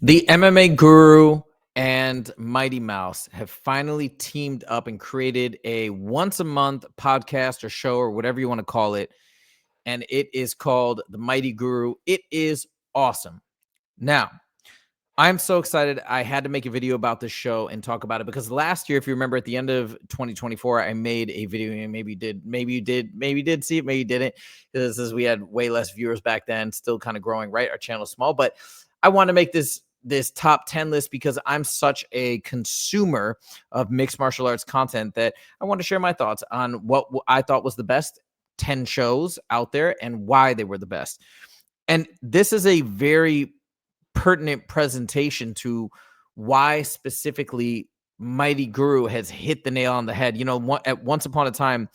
The MMA Guru and Mighty Mouse have finally teamed up and created a once a month podcast or show or whatever you want to call it. And it is called The Mighty Guru. It is awesome. Now, I'm so excited. I had to make a video about this show and talk about it because last year, if you remember, at the end of 2024, I made a video, and maybe you did see it, maybe you didn't, because we had way less viewers back then, still kind of growing, right? Our channel's small, but I want to make this top 10 list because I'm such a consumer of mixed martial arts content that I want to share my thoughts on what I thought was the best 10 shows out there and why they were the best. And this is a very pertinent presentation to why specifically Mighty Guru has hit the nail on the head. You know, at once upon a time,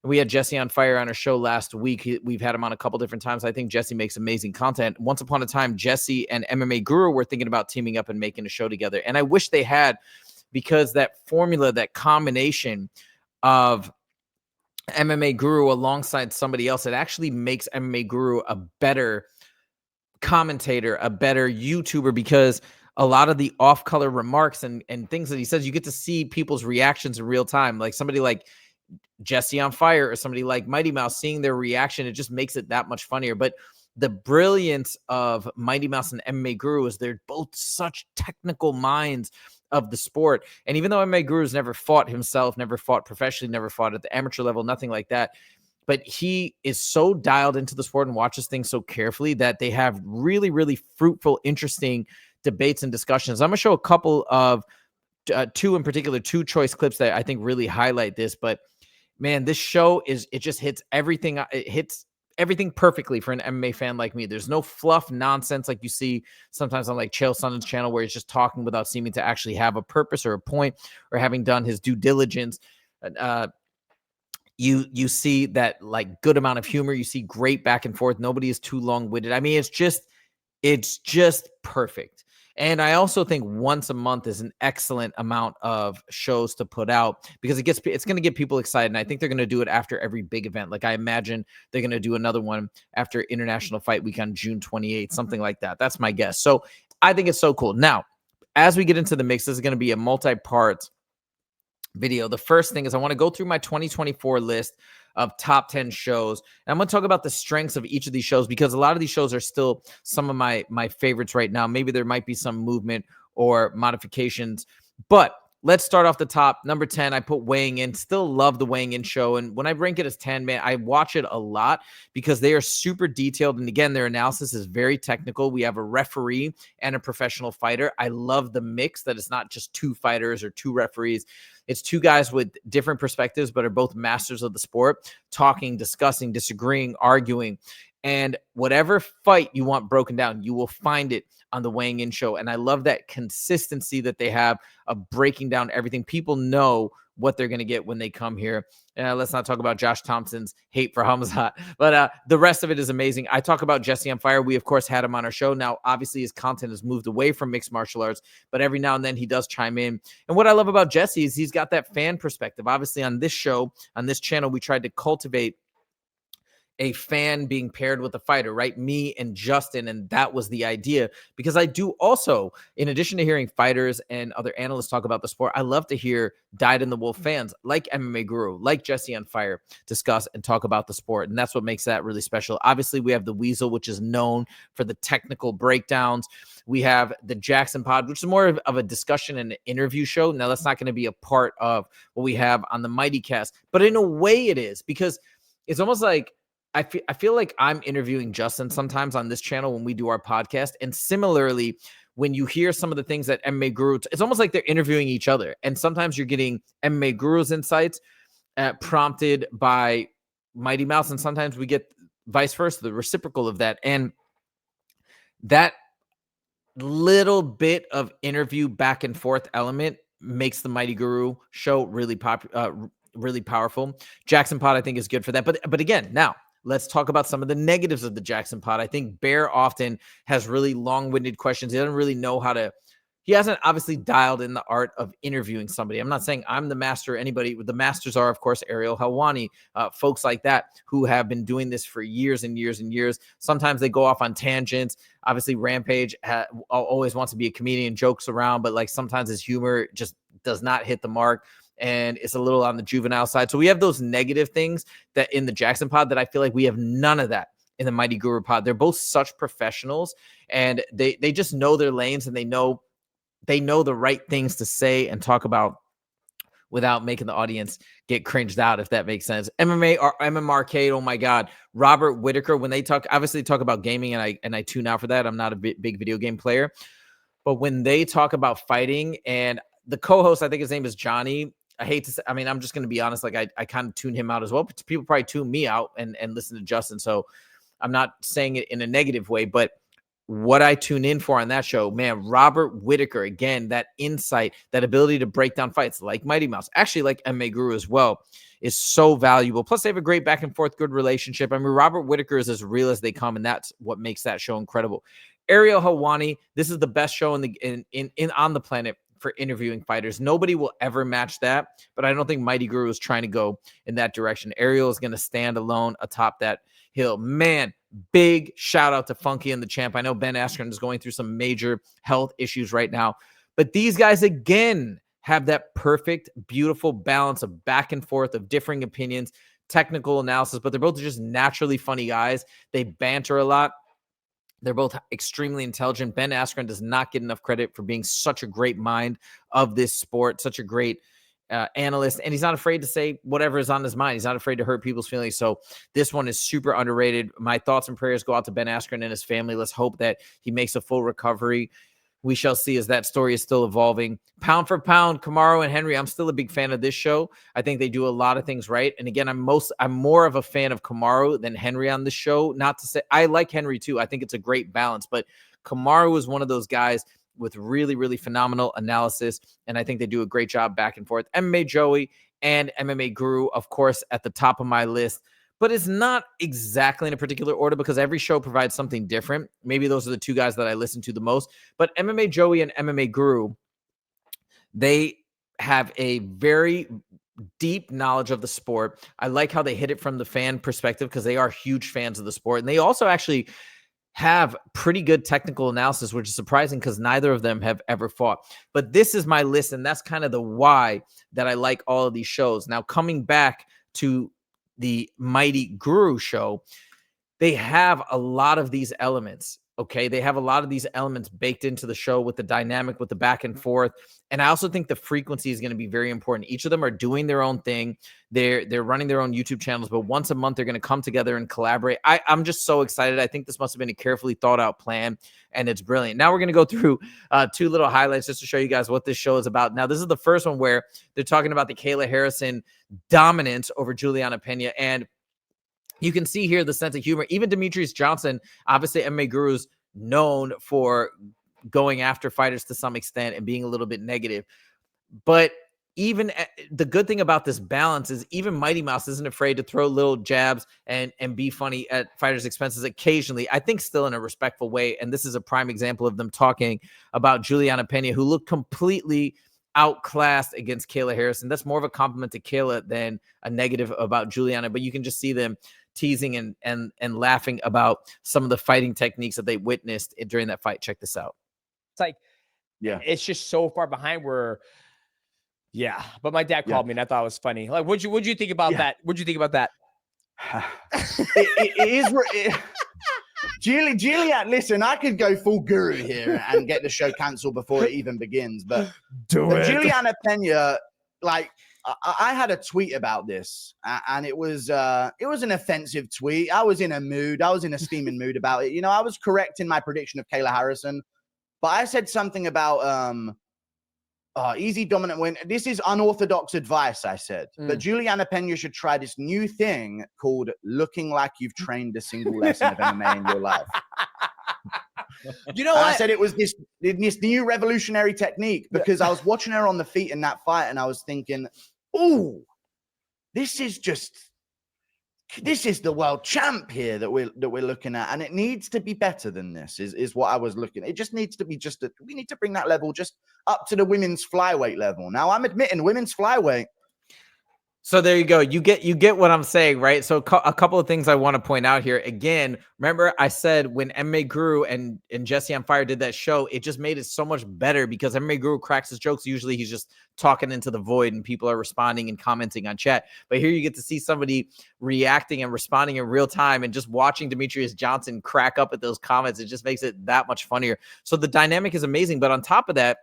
we had Jesse on Fire on our show last week. We've had him on a couple different times. I think Jesse makes amazing content. Once upon a time, Jesse and MMA Guru were thinking about teaming up and making a show together. And I wish they had, because that formula, that combination of MMA Guru alongside somebody else, it actually makes MMA Guru a better commentator, a better YouTuber, because a lot of the off-color remarks and things that he says, you get to see people's reactions in real time. Like somebody like Jesse on Fire or somebody like Mighty Mouse, seeing their reaction, it just makes it that much funnier. But the brilliance of Mighty Mouse and MMA Guru is they're both such technical minds of the sport. And even though MMA Guru has never fought himself, never fought professionally, never fought at the amateur level, nothing like that, but he is so dialed into the sport and watches things so carefully that they have really, really fruitful, interesting debates and discussions. I'm going to show a couple of two choice clips that I think really highlight this. But man, this show it just hits everything. It hits everything perfectly for an MMA fan like me. There's no fluff nonsense like you see sometimes on like Chael Sonnen's channel, where he's just talking without seeming to actually have a purpose or a point or having done his due diligence. You see that like good amount of humor. You see great back and forth. Nobody is too long-winded. I mean, it's just perfect. And I also think once a month is an excellent amount of shows to put out, because it's going to get people excited. And I think they're going to do it after every big event. Like I imagine they're going to do another one after International Fight Week on June 28th, something like that. That's my guess. So I think it's so cool. Now, as we get into the mix, this is going to be a multi-part video. The first thing is I want to go through my 2024 list of top 10 shows. And I'm going to talk about the strengths of each of these shows, because a lot of these shows are still some of my favorites right now. Maybe there might be some movement or modifications, but let's start off the top. Number 10, I put Weighing In. Still love the Weighing In show. And when I rank it as 10, man, I watch it a lot because they are super detailed. And again, their analysis is very technical. We have a referee and a professional fighter. I love the mix that it's not just two fighters or two referees. It's two guys with different perspectives, but are both masters of the sport, talking, discussing, disagreeing, arguing. And whatever fight you want broken down, you will find it on the Weighing In show. And I love that consistency that they have of breaking down everything. People know what they're going to get when they come here. Let's not talk about Josh Thompson's hate for Hamzat, but the rest of it is amazing. I talk about Jesse on Fire. We, of course, had him on our show. Now, obviously, his content has moved away from mixed martial arts, but every now and then he does chime in. And what I love about Jesse is he's got that fan perspective. Obviously, on this show, on this channel, we tried to cultivate a fan being paired with a fighter, right? Me and Justin. And that was the idea, because I do also, in addition to hearing fighters and other analysts talk about the sport, I love to hear Dyed in the Wolf fans like MMA Guru, like Jesse on Fire, discuss and talk about the sport. And that's what makes that really special. Obviously, we have the Weasel, which is known for the technical breakdowns. We have the Jackson Pod, which is more of a discussion and an interview show. Now, that's not going to be a part of what we have on the Mighty Cast, but in a way it is, because it's almost like I feel like I'm interviewing Justin sometimes on this channel when we do our podcast. And similarly, when you hear some of the things that MMA Guru, it's almost like they're interviewing each other. And sometimes you're getting MMA Guru's insights prompted by Mighty Mouse. And sometimes we get vice versa, the reciprocal of that. And that little bit of interview back and forth element makes the Mighty Guru show really powerful. Jackson Pod, I think, is good for that. But again, now, let's talk about some of the negatives of the Jackson Pod. I think Bear often has really long-winded questions. He doesn't really know how to he hasn't obviously dialed in the art of interviewing somebody. I'm not saying I'm the master or anybody. The masters are, of course, Ariel Helwani, folks like that who have been doing this for years and years and years. Sometimes they go off on tangents. Obviously, Rampage always wants to be a comedian, jokes around, but like sometimes his humor just does not hit the mark. And it's a little on the juvenile side. So we have those negative things that in the Jackson pod that I feel like we have none of that in the Mighty Guru pod. They're both such professionals, and they just know their lanes, and they know the right things to say and talk about without making the audience get cringed out, if that makes sense. MMA or MMRcade, oh my God. Robert Whitaker, when they talk about gaming, and I tune out for that. I'm not a big video game player. But when they talk about fighting, and the co-host, I think his name is Johnny. I hate to say, I mean, I'm just going to be honest. Like I kind of tune him out as well. But people probably tune me out and listen to Justin. So I'm not saying it in a negative way, but what I tune in for on that show, man, Robert Whitaker, again, that insight, that ability to break down fights like Mighty Mouse, actually like MMA Guru as well, is so valuable. Plus, they have a great back and forth, good relationship. I mean, Robert Whitaker is as real as they come, and that's what makes that show incredible. Ariel Helwani, this is the best show on the planet for interviewing fighters. Nobody will ever match that, but I don't think Mighty Guru is trying to go in that direction. Ariel is going to stand alone atop that hill. Man, big shout out to Funky and the Champ. I know Ben Askren is going through some major health issues right now, but these guys, again, have that perfect, beautiful balance of back and forth, of differing opinions, technical analysis, but they're both just naturally funny guys. They banter a lot. They're both extremely intelligent. Ben Askren does not get enough credit for being such a great mind of this sport, such a great analyst, and he's not afraid to say whatever is on his mind. He's not afraid to hurt people's feelings. So this one is super underrated. My thoughts and prayers go out to Ben Askren and his family. Let's hope that he makes a full recovery. We shall see, as that story is still evolving. Pound for pound, Kamaru and Henry, I'm still a big fan of this show. I think they do a lot of things right. And again, I'm more of a fan of Kamaru than Henry on this show. Not to say I like Henry too. I think it's a great balance, but Kamaru is one of those guys with really, really phenomenal analysis. And I think they do a great job back and forth. MMA Joey and MMA Guru, of course, at the top of my list. But it's not exactly in a particular order because every show provides something different. Maybe those are the two guys that I listen to the most. But MMA Joey and MMA Guru, they have a very deep knowledge of the sport. I like how they hit it from the fan perspective because they are huge fans of the sport. And they also actually have pretty good technical analysis, which is surprising because neither of them have ever fought. But this is my list, and that's kind of the why that I like all of these shows. Now, coming back to the Mighty Guru show, they have a lot of these elements. Okay. They have a lot of these elements baked into the show with the dynamic, with the back and forth. And I also think the frequency is going to be very important. Each of them are doing their own thing. They're running their own YouTube channels, but once a month, they're going to come together and collaborate. I'm just so excited. I think this must have been a carefully thought out plan, and it's brilliant. Now we're going to go through two little highlights just to show you guys what this show is about. Now, this is the first one where they're talking about the Kayla Harrison dominance over Julianna Peña. And you can see here the sense of humor. Even Demetrius Johnson, obviously MMA Guru's known for going after fighters to some extent and being a little bit negative. But even the good thing about this balance is even Mighty Mouse isn't afraid to throw little jabs and be funny at fighters' expenses occasionally, I think still in a respectful way. And this is a prime example of them talking about Julianna Peña, who looked completely outclassed against Kayla Harrison. That's more of a compliment to Kayla than a negative about Julianna, but you can just see them teasing and laughing about some of the fighting techniques that they witnessed during that fight. Check this out. It's like, yeah, it's just so far behind where, yeah. But my dad called me and I thought it was funny. Like, what'd you think about that? What'd you think about that? it is. Julianna, listen, I could go full guru here and get the show canceled before it even begins. But Julianna Peña, like, I had a tweet about this, and it was an offensive tweet. I was in a mood. I was in a steaming mood about it. You know, I was correct in my prediction of Kayla Harrison, but I said something about easy dominant win. This is unorthodox advice, I said. But Julianna Peña should try this new thing called looking like you've trained a single lesson of MMA in your life. You know what? I said it was this new revolutionary technique because I was watching her on the feet in that fight, and I was thinking, ooh, this is just this is the world champ here that we're looking at, and it needs to be better than this. Is what I was looking at. It just needs to be we need to bring that level just up to the women's flyweight level. Now I'm admitting women's flyweight. So there you go. You get what I'm saying, right? So a couple of things I want to point out here. Again, remember I said when MMA Guru and Jesse on Fire did that show, it just made it so much better because MMA Guru cracks his jokes. Usually he's just talking into the void and people are responding and commenting on chat. But here you get to see somebody reacting and responding in real time, and just watching Demetrius Johnson crack up at those comments. It just makes it that much funnier. So the dynamic is amazing. But on top of that,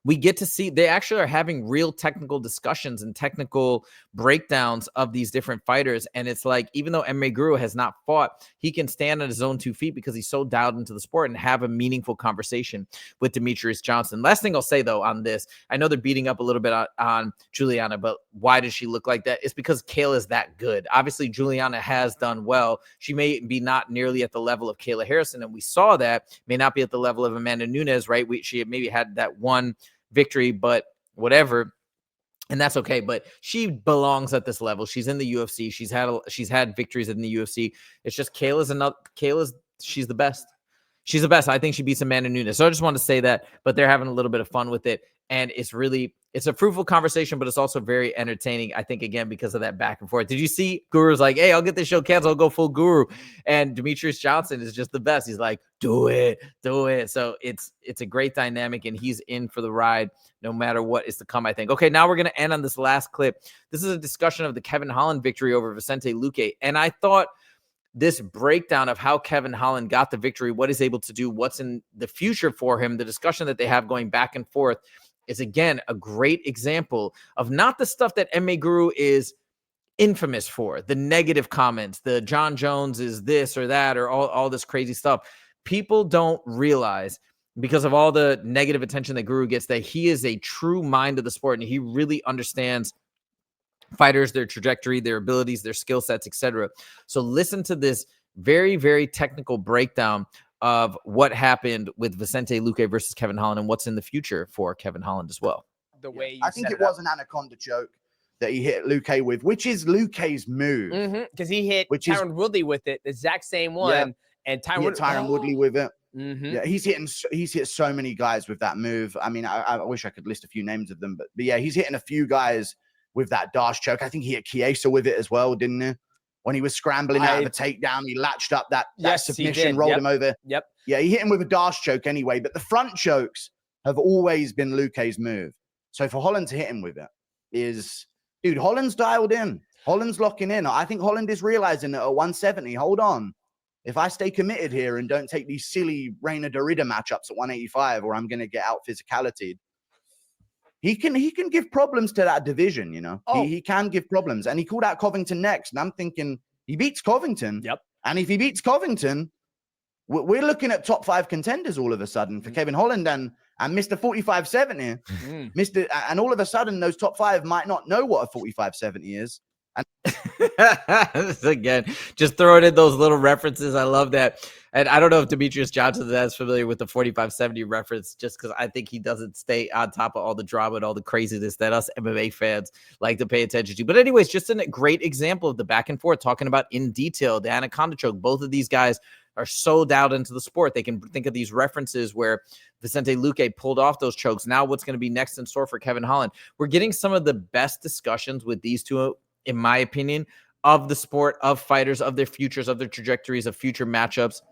we get to see they actually are having real technical discussions and technical breakdowns of these different fighters. And it's like, even though MMA Guru has not fought, he can stand on his own 2 feet because he's so dialed into the sport and have a meaningful conversation with Demetrius Johnson. Last thing I'll say, though, on this, I know they're beating up a little bit on Julianna, but why does she look like that? It's because Kayla is that good. Obviously, Julianna has done well. She may be not nearly at the level of Kayla Harrison, and we saw that. May not be at the level of Amanda Nunes, right? She maybe had that one victory, but whatever, and that's okay. But she belongs at this level. She's in the UFC. She's had victories in the UFC. It's just she's the best. She's the best. I think she beats Amanda Nunes. So I just wanted to say that, but they're having a little bit of fun with it. And it's a fruitful conversation, but it's also very entertaining, I think, again, because of that back and forth. Did you see Guru's like, hey, I'll get this show canceled. I'll go full Guru. And Demetrius Johnson is just the best. He's like, do it. So it's a great dynamic, and he's in for the ride no matter what is to come, I think. Okay, now we're going to end on this last clip. This is a discussion of the Kevin Holland victory over Vicente Luque. And I thought this breakdown of how Kevin Holland got the victory, what he's able to do, what's in the future for him, the discussion that they have going back and forth, is again a great example of not the stuff that MMA Guru is infamous for, the negative comments, the John Jones is this or that, or all this crazy stuff. People don't realize, because of all the negative attention that Guru gets, that he is a true mind of the sport, and he really understands fighters, their trajectory, their abilities, their skill sets, etc. So listen to this very, very technical breakdown of what happened with Vicente Luque versus Kevin Holland and what's in the future for Kevin Holland as well. The way I think it was an anaconda choke that he hit Luque with, which is Luque's move. Because he hit Tyron Woodley with it, the exact same one, and Tyron Woodley with it. Yeah, he's hit so many guys with that move. I mean, I wish I could list a few names of them, but yeah, he's hitting a few guys with that dash choke. I think he hit Chiesa with it as well, didn't he? When he was scrambling out of a takedown, he latched up that submission, rolled him over. Yep. Yeah, he hit him with a dash choke anyway, but the front chokes have always been Luque's move. So for Holland to hit him with it is, dude, Holland's dialed in. Holland's locking in. I think Holland is realizing that at 170, hold on. If I stay committed here and don't take these silly Reina Dorida matchups at 185, or I'm going to get out physicality, he can give problems to that division, you know. He can give problems. And he called out Covington next. And I'm thinking he beats Covington. Yep. And if he beats Covington, we're looking at top 5 contenders all of a sudden for Kevin Holland and Mr. 4570. And all of a sudden, those top 5 might not know what a 4570 is. Again, just throwing in those little references. I love that. And I don't know if Demetrius Johnson is as familiar with the 4570 reference, just because I think he doesn't stay on top of all the drama and all the craziness that us MMA fans like to pay attention to. But anyways, just a great example of the back and forth, talking about in detail the anaconda choke. Both of these guys are so dialed into the sport. They can think of these references where Vicente Luque pulled off those chokes. Now what's going to be next in store for Kevin Holland? We're getting some of the best discussions with these two, in my opinion, of the sport, of fighters, of their futures, of their trajectories, of future matchups,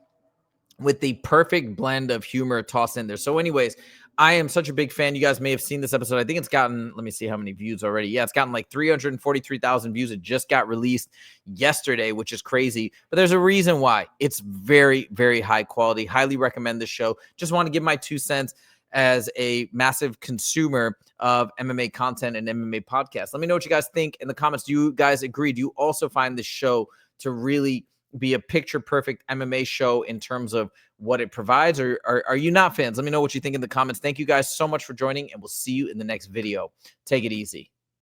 with the perfect blend of humor tossed in there. So anyways, I am such a big fan. You guys may have seen this episode. I think it's gotten, let me see how many views already. Yeah, it's gotten like 343,000 views. It just got released yesterday, which is crazy. But there's a reason why. It's very, very high quality. Highly recommend this show. Just want to give my 2 cents as a massive consumer of MMA content and MMA podcasts. Let me know what you guys think in the comments. Do you guys agree? Do you also find this show to really be a picture perfect MMA show in terms of what it provides, or are you not fans? Let me know what you think in the comments. Thank you guys so much for joining, and we'll see you in the next video. Take it easy.